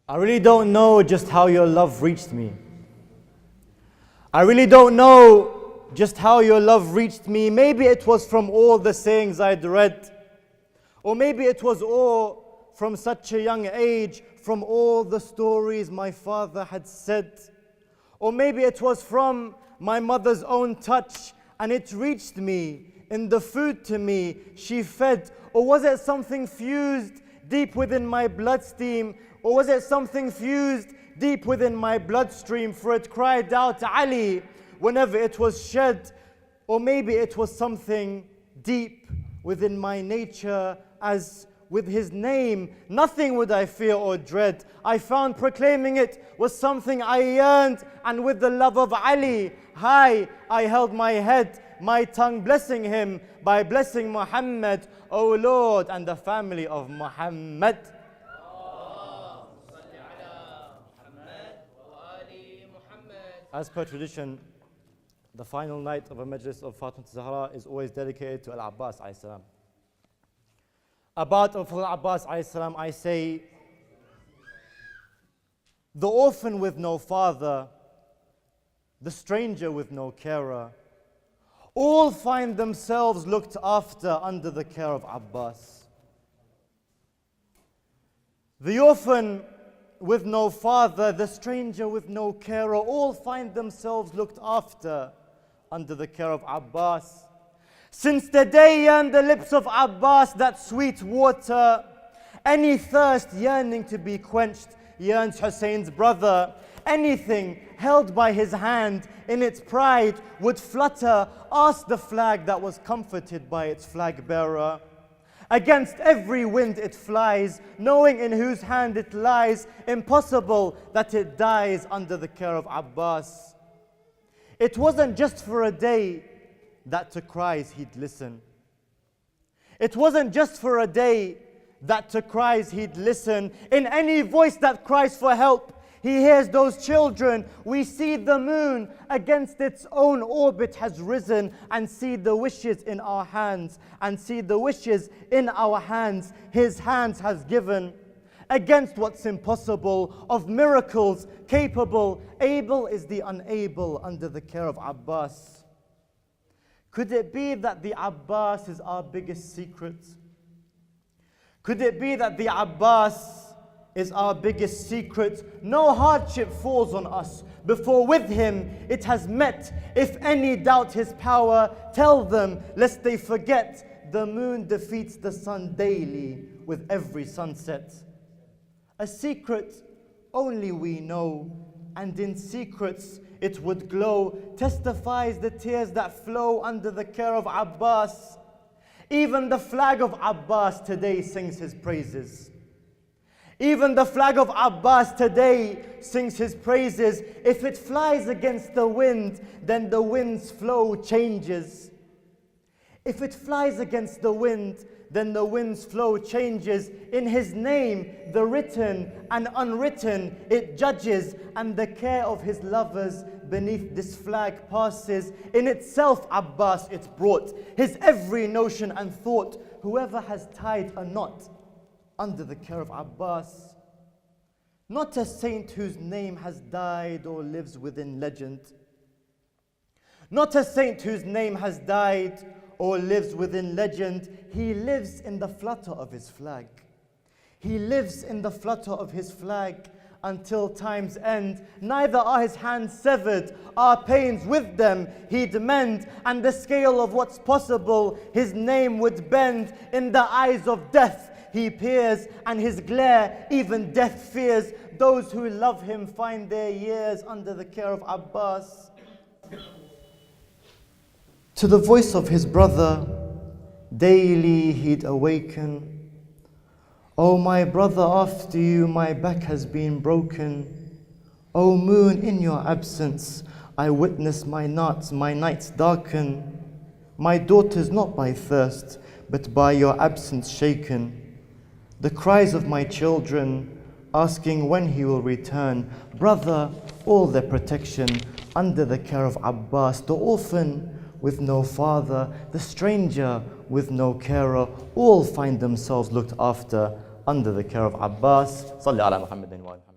I really don't know just how your love reached me. I really don't know just how your love reached me. Maybe it was from all the sayings I'd read. Or maybe it was all from such a young age, from all the stories my father had said. Or maybe it was from my mother's own touch, and it reached me in the food to me she fed. Or was it something fused deep within my bloodstream? Or was it something fused deep within my bloodstream? For it cried out Ali whenever it was shed. Or maybe it was something deep within my nature, as with his name nothing would I fear or dread. I found proclaiming it was something I yearned, and with the love of Ali high I held my head, my tongue blessing him by blessing Muhammad, O Lord, and the family of Muhammad. As per tradition, the final night of a Majlis of Fatimiah Zahra is always dedicated to Al-Abbas Al-Salaam. About Al-Abbas Al-Salaam, I say, the orphan with no father, the stranger with no carer, all find themselves looked after under the care of Abbas. The orphan with no father, the stranger with no carer, all find themselves looked after under the care of Abbas. Since the day yearned the lips of Abbas that sweet water, any thirst yearning to be quenched yearns Hussein's brother. Anything held by his hand in its pride would flutter, ask the flag that was comforted by its flag bearer. Against every wind it flies, knowing in whose hand it lies, impossible that it dies under the care of Abbas. It wasn't just for a day that to cries he'd listen. It wasn't just for a day that to cries he'd listen. In any voice that cries for help, he hears those children. We see the moon against its own orbit has risen, and see the wishes in our hands, and see the wishes in our hands his hands has given. Against what's impossible, of miracles capable, able is the unable under the care of Abbas. Could it be that the Abbas is our biggest secret? Could it be that the Abbas is our biggest secret? No hardship falls on us before with him it has met. If any doubt his power, tell them lest they forget. The moon defeats the sun daily with every sunset. A secret only we know, and in secrets it would glow, testifies the tears that flow under the care of Abbas. Even the flag of Abbas today sings his praises. Even the flag of Abbas today sings his praises. If it flies against the wind, then the wind's flow changes. If it flies against the wind, then the wind's flow changes. In his name, the written and unwritten, it judges, and the care of his lovers beneath this flag passes. In itself, Abbas it's brought, his every notion and thought. Whoever has tied a knot under the care of Abbas, not a saint whose name has died or lives within legend. Not a saint whose name has died or lives within legend. He lives in the flutter of his flag. He lives in the flutter of his flag until time's end. Neither are his hands severed, our pains with them he'd mend, and the scale of what's possible his name would bend. In the eyes of death he peers, and his glare even death fears. Those who love him find their years under the care of Abbas. To the voice of his brother, daily he'd awaken. Oh, my brother, after you my back has been broken. Oh, moon, in your absence I witness my nights darken. My daughters not by thirst, but by your absence shaken. The cries of my children, asking when he will return. Brother, all their protection under the care of Abbas. The orphan with no father, the stranger with no carer, all find themselves looked after under the care of Abbas. Salli ala Muhammadin wa ala Muhammad.